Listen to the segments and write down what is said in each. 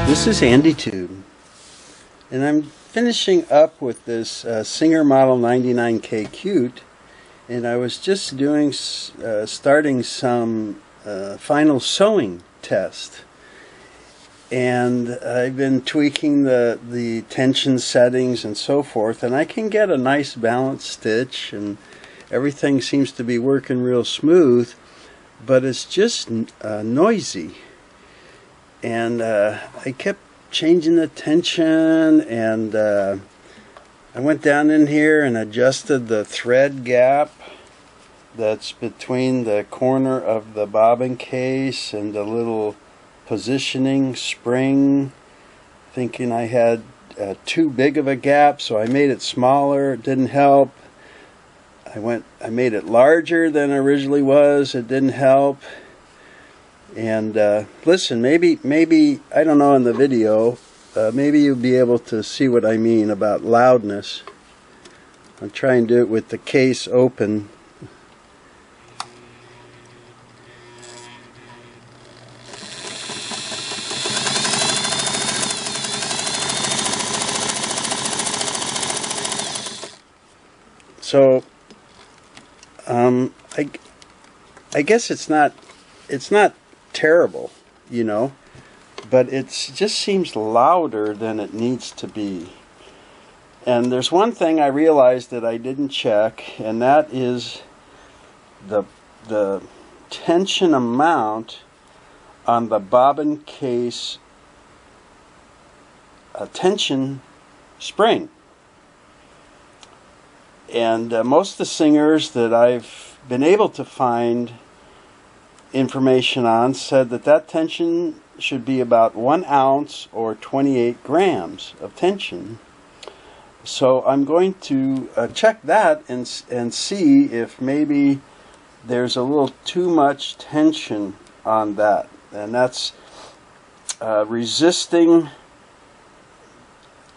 This is AndyTube, and I'm finishing up with this Singer Model 99K Cute, and I was just doing starting some final sewing test, and I've been tweaking the tension settings and so forth, and I can get a nice balanced stitch and everything seems to be working real smooth, but it's just noisy. And I kept changing the tension, and I went down in here and adjusted the thread gap that's between the corner of the bobbin case and the little positioning spring, thinking I had too big of a gap, so I made it smaller. It didn't help. I made it larger than it originally was. It didn't help. And listen, maybe I don't know in the video, maybe you'll be able to see what I mean about loudness. I'll try and do it with the case open. So I guess it's not terrible, you know, but it just seems louder than it needs to be. And there's one thing I realized that I didn't check, and that is the tension amount on the bobbin case tension spring. And most of the singers that I've been able to find information on said that tension should be about 1 ounce or 28 grams of tension. So I'm going to check that and see if maybe there's a little too much tension on that, and that's resisting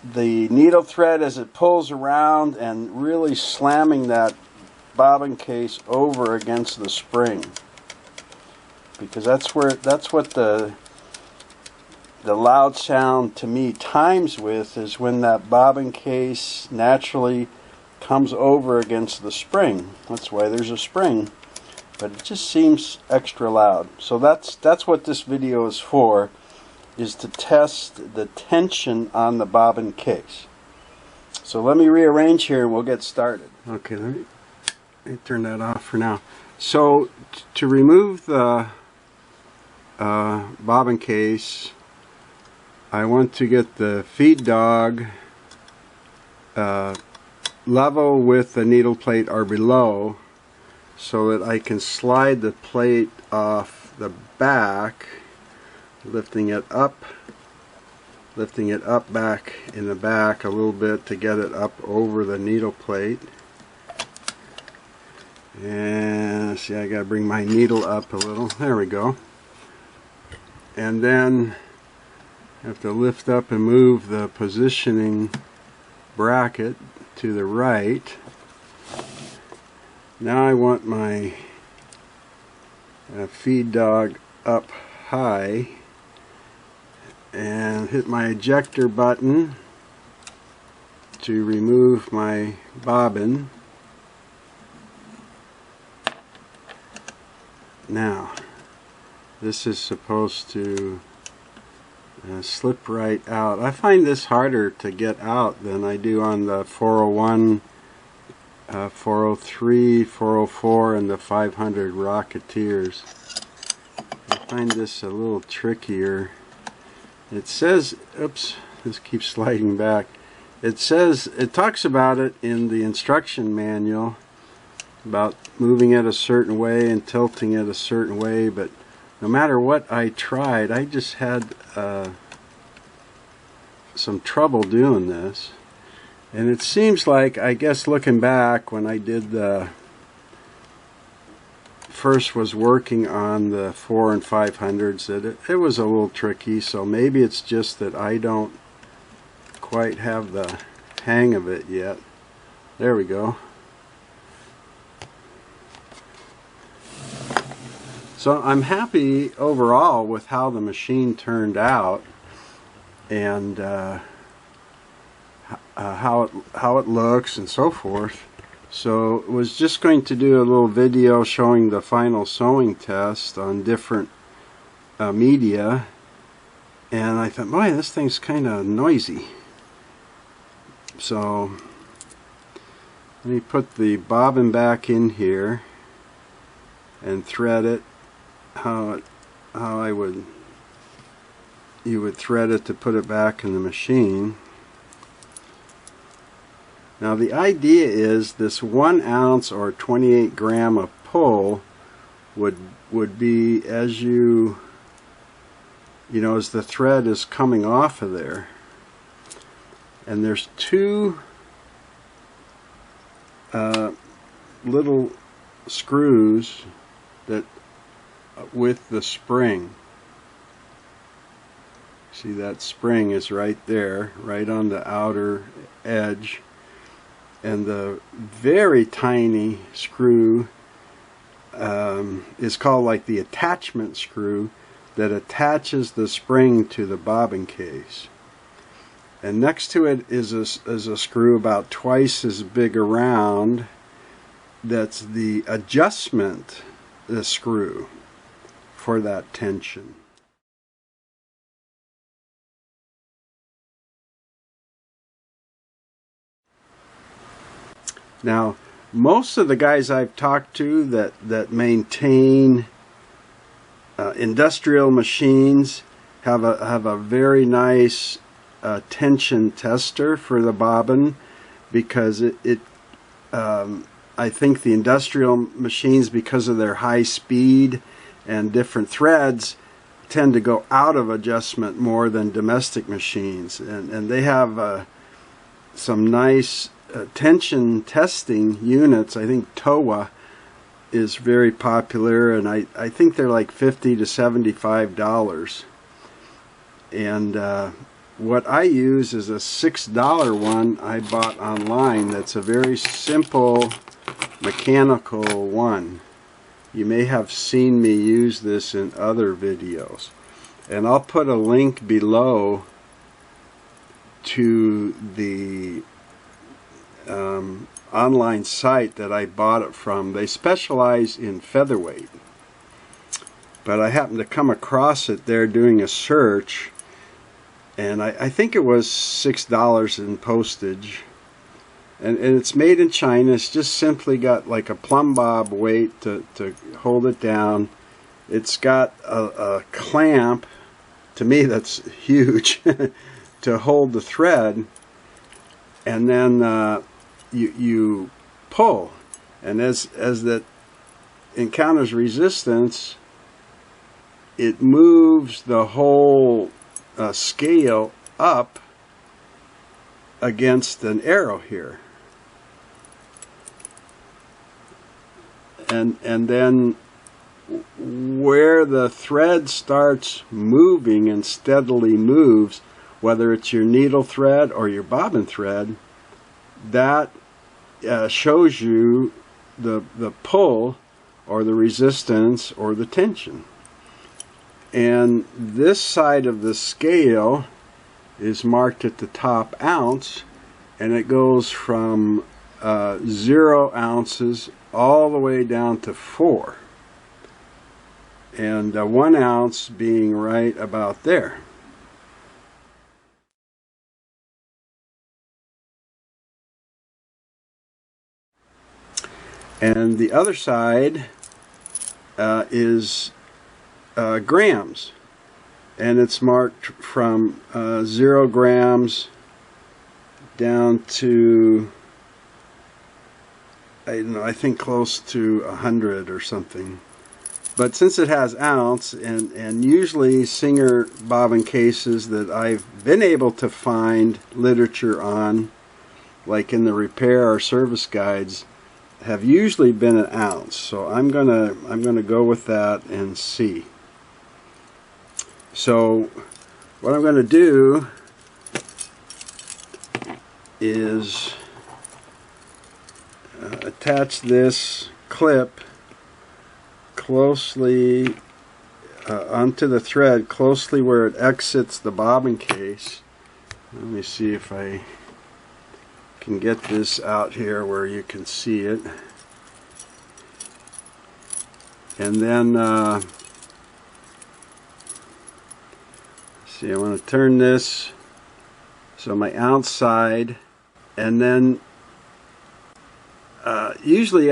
the needle thread as it pulls around and really slamming that bobbin case over against the spring, because that's what the loud sound to me times with, is when that bobbin case naturally comes over against the spring. That's why there's a spring, but it just seems extra loud. So that's what this video is for, is to test the tension on the bobbin case. So let me rearrange here and we'll get started. Okay, let me turn that off for now. So to remove the bobbin case, I want to get the feed dog level with the needle plate or below, so that I can slide the plate off the back, lifting it up back in the back a little bit to get it up over the needle plate. And see, I gotta bring my needle up a little. There we go. And then I have to lift up and move the positioning bracket to the right. Now I want my feed dog up high, and hit my ejector button to remove my bobbin. Now this is supposed to slip right out. I find this harder to get out than I do on the 401, 403, 404, and the 500 Rocketeers. I find this a little trickier. It says, oops, this keeps sliding back. It talks about it in the instruction manual about moving it a certain way and tilting it a certain way, but no matter what I tried, I just had some trouble doing this. And it seems like, I guess looking back when I did first was working on the 4 and 500s, that it was a little tricky. So maybe it's just that I don't quite have the hang of it yet. There we go. So I'm happy overall with how the machine turned out. and how it looks and so forth. So I was just going to do a little video showing the final sewing test on different media, and I thought, boy, this thing's kind of noisy. So let me put the bobbin back in here and thread it how you would thread it to put it back in the machine. Now the idea is this 1 ounce or 28 gram of pull would be as as the thread is coming off of there. And there's two little screws that with the spring. See, that spring is right there, right on the outer edge. And the very tiny screw is called like the attachment screw that attaches the spring to the bobbin case. And next to it is a screw about twice as big around. That's the adjustment screw for that tension. Now, most of the guys I've talked to that maintain industrial machines have a very nice tension tester for the bobbin, because I think the industrial machines, because of their high speed and different threads, tend to go out of adjustment more than domestic machines, and they have some nice tension testing units. I think TOA is very popular, and I think they're like $50 to $75. And what I use is a $6 one I bought online. That's a very simple mechanical one. You may have seen me use this in other videos, and I'll put a link below to the online site that I bought it from. They specialize in featherweight, but I happened to come across it there doing a search, and I think it was $6 in postage, and it's made in China. It's just simply got like a plumb bob weight to hold it down. It's got a clamp, to me that's huge, to hold the thread, and then you pull, and as that encounters resistance, it moves the whole scale up against an arrow here, and then where the thread starts moving and steadily moves, whether it's your needle thread or your bobbin thread, that shows you the pull or the resistance or the tension. And this side of the scale is marked at the top ounce, and it goes from 0 ounces all the way down to 4, and 1 ounce being right about there. And the other side is grams, and it's marked from 0 grams down to, I think close to 100 or something. But since it has ounce, and usually Singer bobbin cases that I've been able to find literature on, like in the repair or service guides, have usually been an ounce. So I'm gonna go with that and see. So what I'm gonna do is attach this clip closely onto the thread closely where it exits the bobbin case. Let me see if I can get this out here where you can see it. And then see, I want to turn this so my outside, and then usually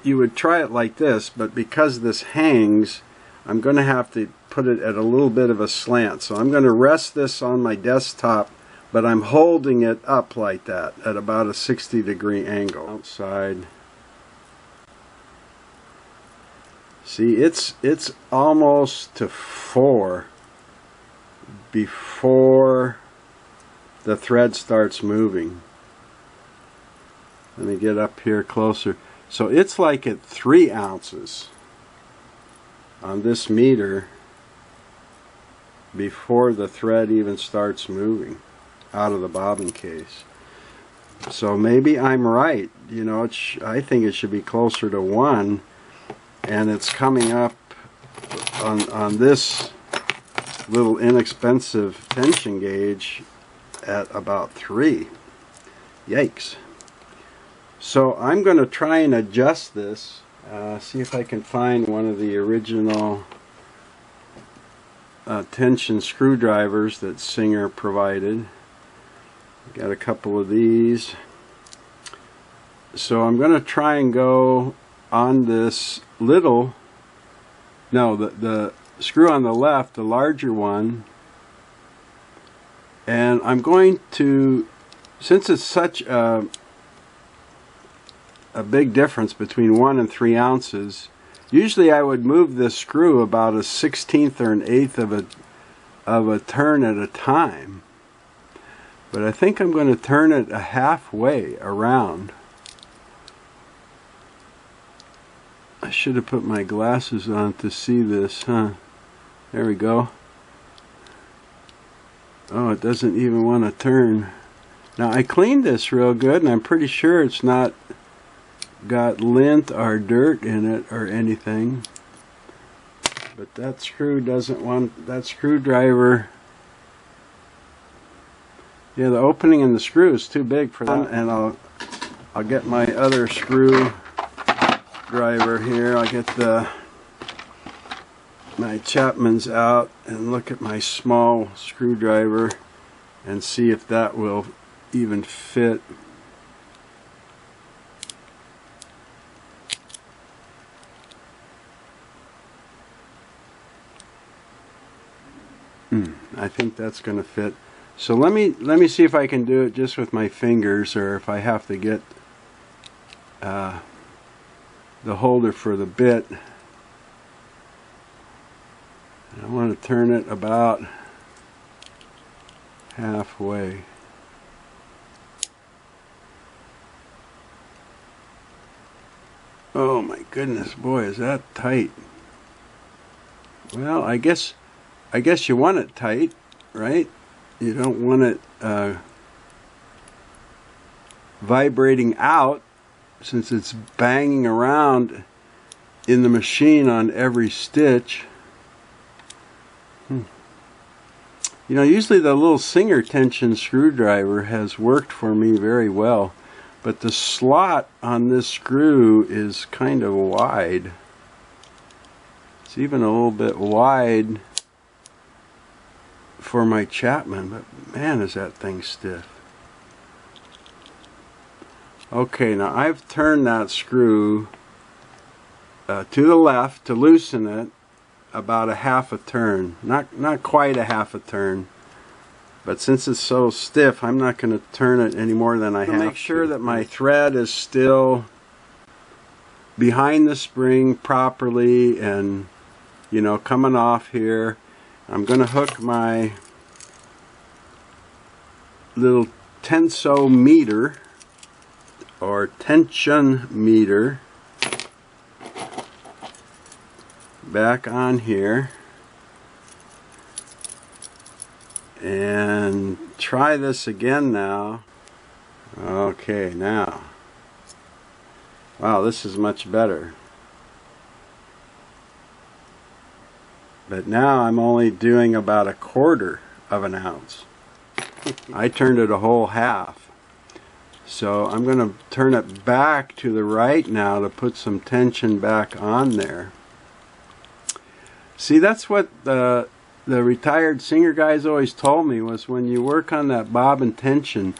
you would try it like this, but because this hangs, I'm going to have to put it at a little bit of a slant. So I'm going to rest this on my desktop, but I'm holding it up like that at about a 60-degree angle. Outside. See, it's almost to 4 before the thread starts moving. Let me get up here closer. So it's like at 3 ounces on this meter before the thread even starts moving out of the bobbin case. So maybe I'm right. You know, I think it should be closer to 1. And it's coming up on this little inexpensive tension gauge at about 3. Yikes. So I'm going to try and adjust this, see if I can find one of the original tension screwdrivers that Singer provided. Got a couple of these. So I'm going to try and go on this little, no, the screw on the left, the larger one, and I'm going to, since it's such a big difference between 1 and 3 ounces, usually I would move this screw about a 1/16 or an 1/8 of a turn at a time, but I think I'm going to turn it a halfway around. I should have put my glasses on to see this, huh? There we go. Oh, it doesn't even want to turn. Now, I cleaned this real good, and I'm pretty sure it's not got lint or dirt in it or anything. But that screw doesn't want, that screwdriver, yeah, the opening in the screw is too big for that. And I'll get my other screw driver here. I'll get my Chapman's out and look at my small screwdriver and see if that will even fit. I think that's going to fit. So let me see if I can do it just with my fingers, or if I have to get the holder for the bit. I want to turn it about halfway. Oh my goodness, boy, is that tight. Well, I guess you want it tight, right? You don't want it vibrating out, since it's banging around in the machine on every stitch. You know, usually the little Singer tension screwdriver has worked for me very well, but the slot on this screw is kind of wide. It's even a little bit wide for my Chapman, but man, is that thing stiff. Okay, now I've turned that screw to the left to loosen it about a half a turn. Not quite a half a turn, but since it's so stiff, I'm not going to turn it any more than I have to. Make sure that my thread is still behind the spring properly and, you know, coming off here. I'm going to hook my little tensometer or tension meter back on here and try this again now. Okay, now, wow, this is much better. but now I'm only doing about 1/4 of an ounce. I turned it a whole half. So I'm going to turn it back to the right now to put some tension back on there. See, that's what the retired singer guys always told me, was when you work on that bobbin tension,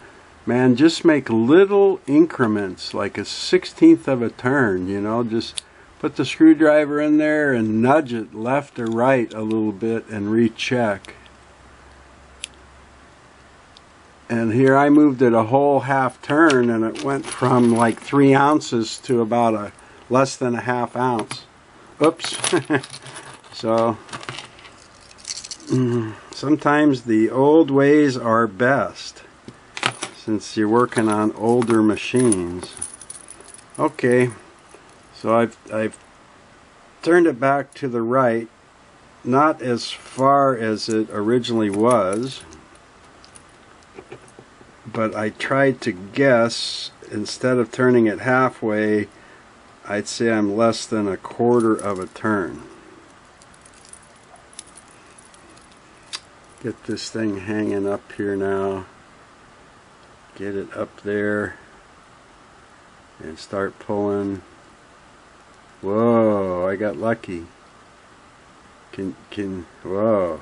man, just make little increments, like a 1/16 of a turn, you know, just put the screwdriver in there and nudge it left or right a little bit and recheck. And here I moved it a whole half turn, and it went from like 3 ounces to about a less than a ½ ounce. Oops. So sometimes the old ways are best, since you're working on older machines. Okay, so I've turned it back to the right, not as far as it originally was, but I tried to guess, instead of turning it halfway, I'd say I'm less than 1/4 of a turn. Get this thing hanging up here now. Get it up there and start pulling. Whoa, I got lucky. Whoa.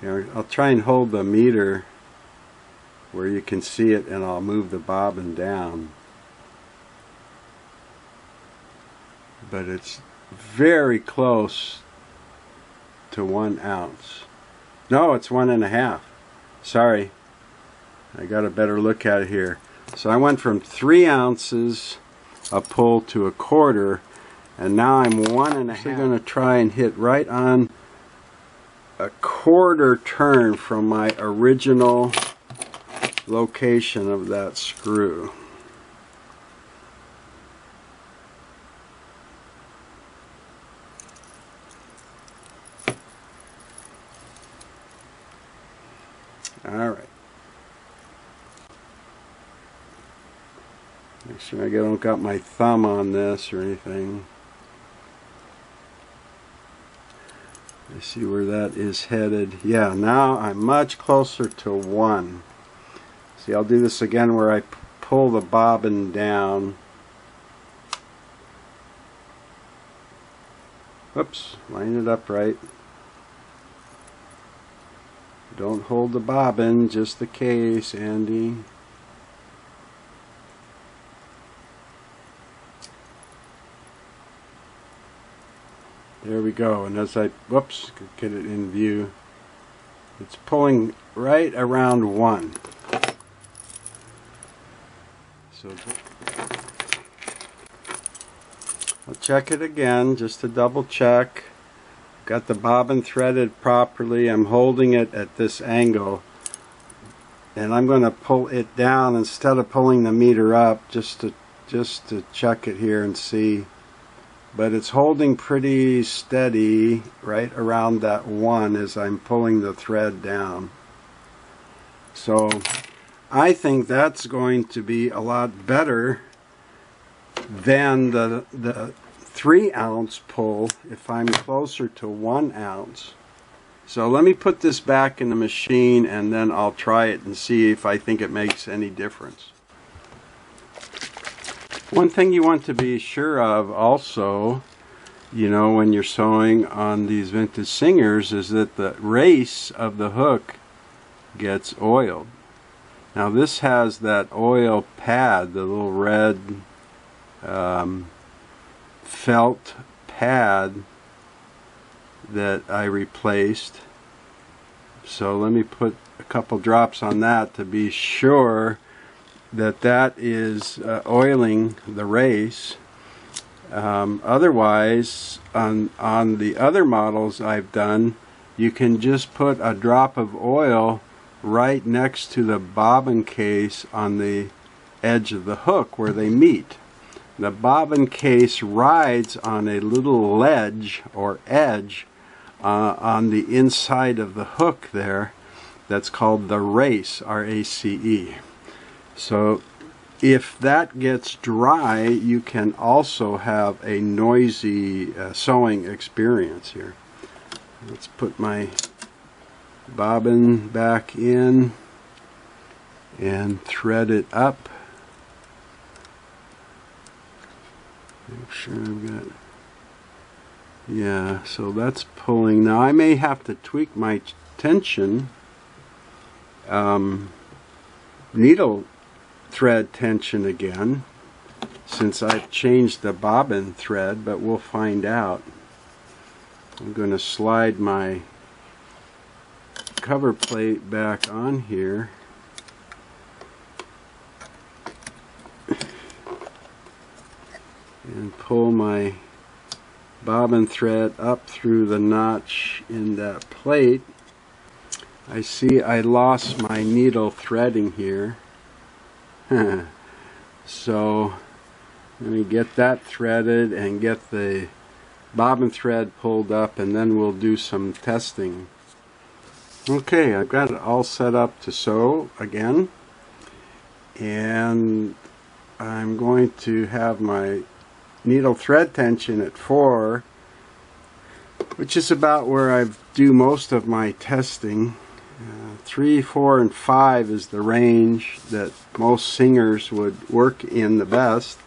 You know, I'll try and hold the meter where you can see it, and I'll move the bobbin down. But it's very close to 1 ounce. No, it's 1.5. Sorry. I got a better look at it here. So I went from 3 ounces a pull to 1/4, and now I'm 1.5. I'm going to try and hit right on 1/4 turn from my original location of that screw. Alright. Make sure I don't got my thumb on this or anything. Let's see where that is headed. Yeah, now I'm much closer to 1. See, I'll do this again where I pull the bobbin down. Oops, line it up right. Don't hold the bobbin, just the case, Andy. There we go, and as I, whoops, get it in view, it's pulling right around 1. So I'll check it again just to double check. Got the bobbin threaded properly. I'm holding it at this angle, and I'm going to pull it down instead of pulling the meter up, just to check it here and see. But it's holding pretty steady right around that 1 as I'm pulling the thread down. So I think that's going to be a lot better than the 3 ounce pull if I'm closer to 1 ounce. So let me put this back in the machine, and then I'll try it and see if I think it makes any difference. One thing you want to be sure of also, you know, when you're sewing on these vintage singers, is that the race of the hook gets oiled. Now this has that oil pad, the little red felt pad that I replaced. So let me put a couple drops on that to be sure that that is oiling the race. Otherwise, on the other models I've done, you can just put a drop of oil right next to the bobbin case on the edge of the hook where they meet. The bobbin case rides on a little ledge or edge on the inside of the hook there. That's called the race, R-A-C-E. So if that gets dry, you can also have a noisy sewing experience here. Let's put my bobbin back in and thread it up. Make sure I've got, yeah, so that's pulling. Now I may have to tweak my tension, needle thread tension again, since I've changed the bobbin thread, but we'll find out. I'm going to slide my cover plate back on here. And pull my bobbin thread up through the notch in that plate. I see I lost my needle threading here. So let me get that threaded and get the bobbin thread pulled up, and then we'll do some testing. Okay, I've got it all set up to sew again, and I'm going to have my needle thread tension at 4, which is about where I do most of my testing. 3, 4, and 5 is the range that most singers would work in the best.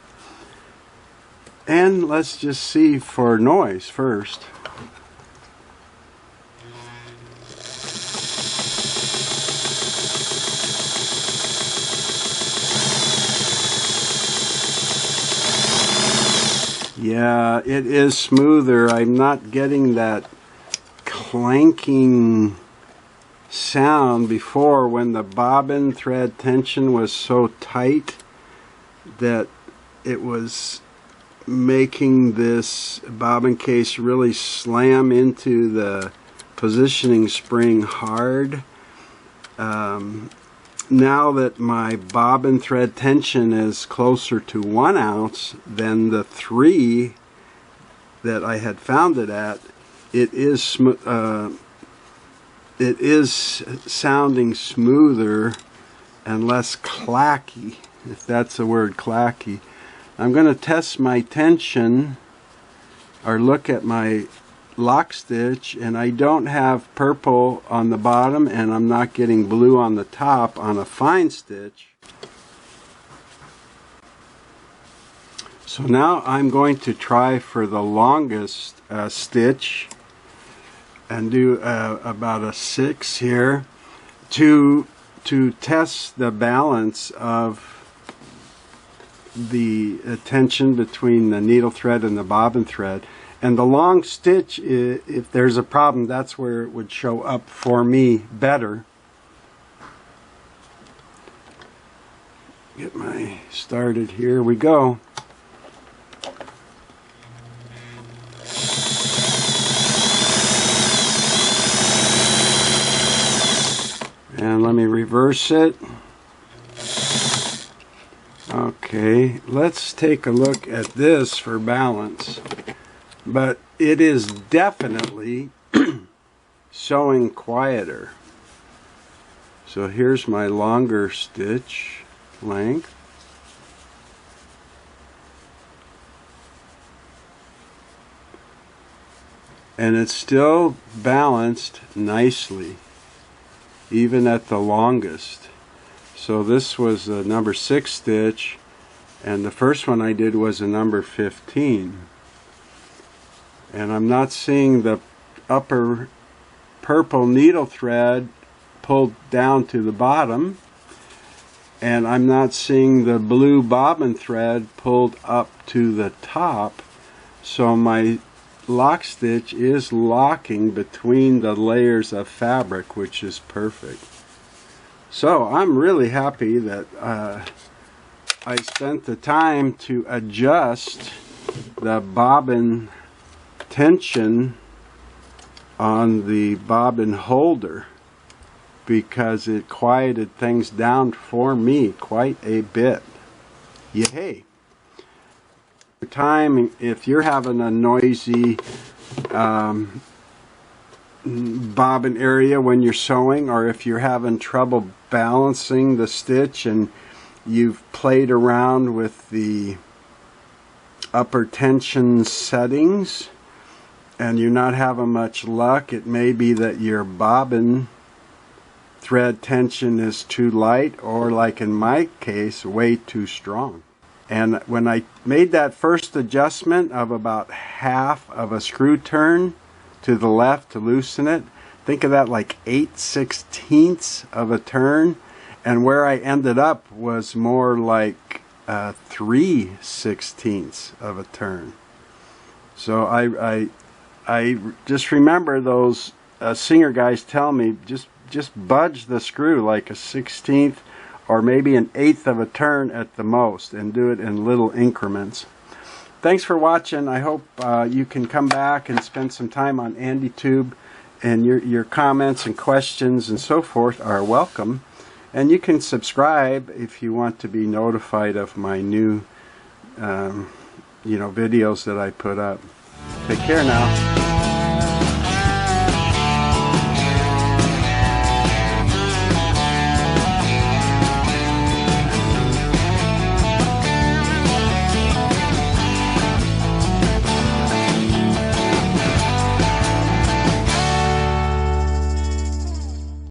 And let's just see for noise first. Yeah, it is smoother. I'm not getting that clanking sound before, when the bobbin thread tension was so tight that it was making this bobbin case really slam into the positioning spring hard. Now that my bobbin thread tension is closer to 1 ounce than the 3 that I had found it at, it is sounding smoother and less clacky, if that's the word, clacky. I'm going to test my tension, or look at my lock stitch, and I don't have purple on the bottom and I'm not getting blue on the top on a fine stitch. So now I'm going to try for the longest stitch and do about a 6 here to test the balance of the tension between the needle thread and the bobbin thread. And the long stitch, if there's a problem, that's where it would show up for me better. Get my started, here we go. And let me reverse it. Okay, let's take a look at this for balance. But it is definitely sewing quieter. So here's my longer stitch length. And it's still balanced nicely, even at the longest. So this was a number 6 stitch, and the first one I did was a number 15. And I'm not seeing the upper purple needle thread pulled down to the bottom, and I'm not seeing the blue bobbin thread pulled up to the top. So my lock stitch is locking between the layers of fabric, which is perfect. So I'm really happy that I spent the time to adjust the bobbin tension on the bobbin holder, because it quieted things down for me quite a bit. Yay! Time, if you're having a noisy bobbin area when you're sewing, or if you're having trouble balancing the stitch and you've played around with the upper tension settings, and you're not having much luck, it may be that your bobbin thread tension is too light, or like in my case, way too strong. And when I made that first adjustment of about half of a screw turn to the left to loosen it, think of that like 8/16 of a turn, and where I ended up was more like 3/16 of a turn. So I just remember those Singer guys tell me just budge the screw like a 1/16 or maybe an 1/8 of a turn at the most, and do it in little increments. Thanks for watching. I hope you can come back and spend some time on AndyTube, and your comments and questions and so forth are welcome. And you can subscribe if you want to be notified of my new videos that I put up. Take care now.